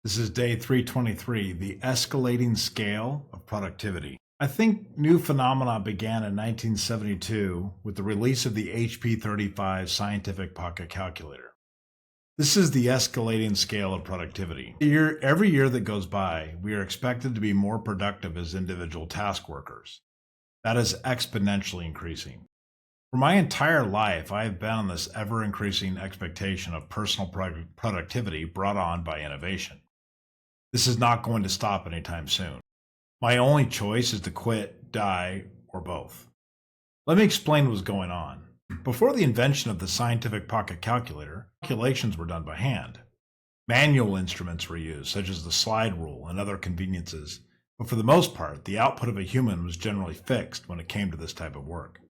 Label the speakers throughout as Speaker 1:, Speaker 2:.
Speaker 1: This is day 323, the escalating scale of productivity. I think new phenomena began in 1972 with the release of the HP 35 scientific pocket calculator. This is the escalating scale of productivity. Every year that goes by, we are expected to be more productive as individual task workers. That is exponentially increasing. For my entire life, I have been on this ever increasing expectation of personal productivity brought on by innovation. This is not going to stop anytime soon. My only choice is to quit, die, or both. Let me explain what's going on. Before the invention of the scientific pocket calculator, calculations were done by hand. Manual instruments were used, such as the slide rule and other conveniences, but for the most part, the output of a human was generally fixed when it came to this type of work.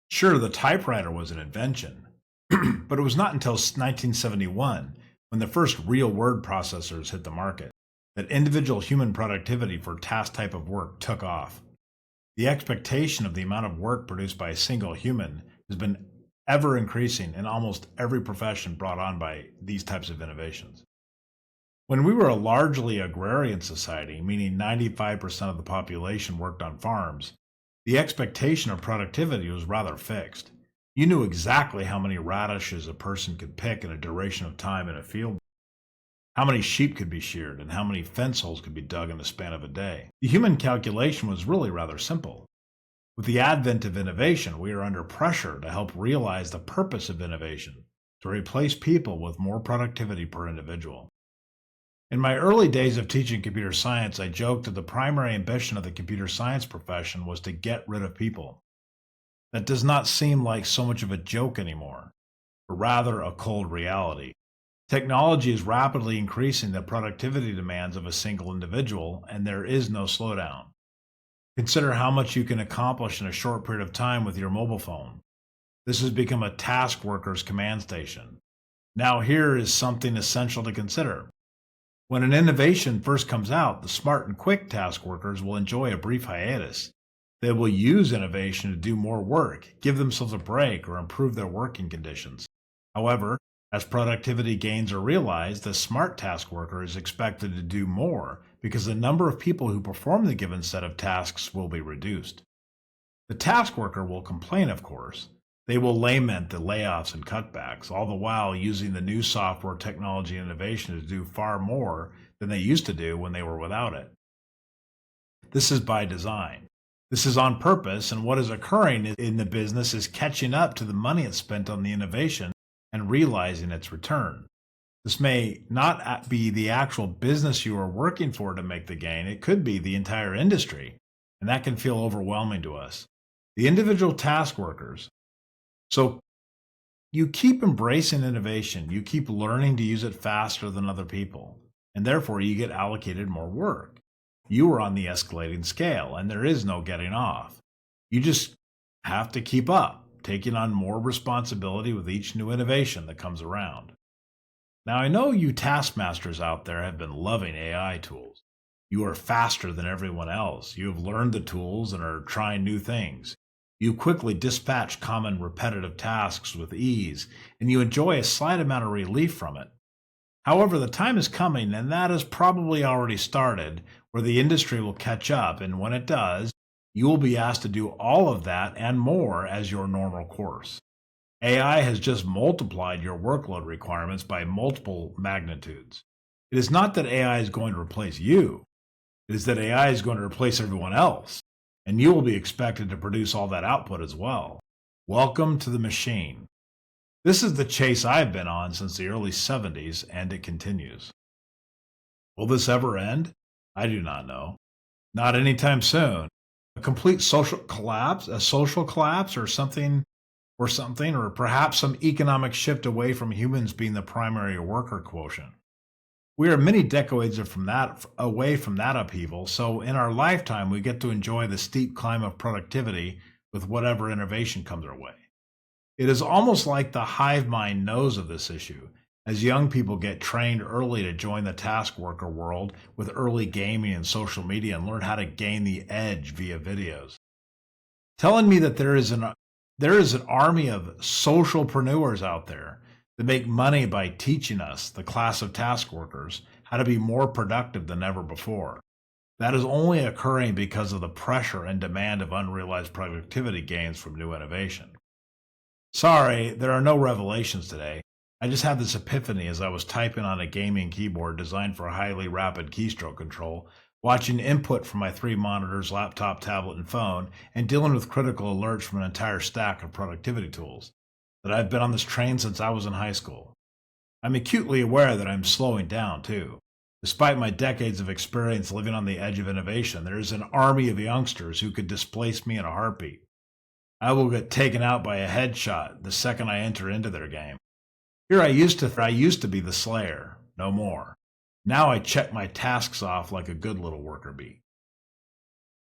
Speaker 1: Sure, the typewriter was an invention, but it was not until 1971, when the first real word processors hit the market, that individual human productivity for task type of work took off. The expectation of the amount of work produced by a single human has been ever increasing in almost every profession brought on by these types of innovations. When we were a largely agrarian society, meaning 95% of the population worked on farms, the expectation of productivity was rather fixed. You knew exactly how many radishes a person could pick in a duration of time in a field, how many sheep could be sheared, and how many fence holes could be dug in the span of a day. The human calculation was really rather simple. With the advent of innovation, we are under pressure to help realize the purpose of innovation, to replace people with more productivity per individual. In my early days of teaching computer science, I joked that the primary ambition of the computer science profession was to get rid of people. That does not seem like so much of a joke anymore, but rather a cold reality. Technology is rapidly increasing the productivity demands of a single individual, and there is no slowdown. Consider how much you can accomplish in a short period of time with your mobile phone. This has become a task worker's command station. Now here is something essential to consider. When an innovation first comes out, the smart and quick task workers will enjoy a brief hiatus. They will use innovation to do more work, give themselves a break, or improve their working conditions. However, as productivity gains are realized, the smart task worker is expected to do more because the number of people who perform the given set of tasks will be reduced. The task worker will complain, of course. They will lament the layoffs and cutbacks, all the while using the new software, technology, and innovation to do far more than they used to do when they were without it. This is by design. This is on purpose, and what is occurring in the business is catching up to the money it's spent on the innovation and realizing its return. This may not be the actual business you are working for to make the gain. It could be the entire industry, and that can feel overwhelming to us. The individual task workers. So you keep embracing innovation. You keep learning to use it faster than other people, and therefore you get allocated more work. You are on the escalating scale, and there is no getting off. You just have to keep up, taking on more responsibility with each new innovation that comes around. Now, I know you taskmasters out there have been loving AI tools. You are faster than everyone else. You have learned the tools and are trying new things. You quickly dispatch common repetitive tasks with ease, and you enjoy a slight amount of relief from it. However, the time is coming, and that has probably already started, where the industry will catch up, and when it does, you will be asked to do all of that and more as your normal course. AI has just multiplied your workload requirements by multiple magnitudes. It is not that AI is going to replace you. It is that AI is going to replace everyone else, and you will be expected to produce all that output as well. Welcome to the machine. This is the chase I've been on since the early 70s, and it continues. Will this ever end? I do not know. Not anytime soon. A complete social collapse, or something, or perhaps some economic shift away from humans being the primary worker quotient. We are many decades away from that upheaval, so in our lifetime we get to enjoy the steep climb of productivity with whatever innovation comes our way. It is almost like the hive mind knows of this issue, as young people get trained early to join the task worker world with early gaming and social media and learn how to gain the edge via videos. Telling me that there is an army of socialpreneurs out there They make money by teaching us, the class of task workers, how to be more productive than ever before. That is only occurring because of the pressure and demand of unrealized productivity gains from new innovation. Sorry, there are no revelations today. I just had this epiphany as I was typing on a gaming keyboard designed for highly rapid keystroke control, watching input from my three monitors, laptop, tablet, and phone, and dealing with critical alerts from an entire stack of productivity tools. That I've been on this train since I was in high school. I'm acutely aware that I'm slowing down, too. Despite my decades of experience living on the edge of innovation, there is an army of youngsters who could displace me in a heartbeat. I will get taken out by a headshot the second I enter into their game. Here I used to be the slayer, no more. Now I check my tasks off like a good little worker bee.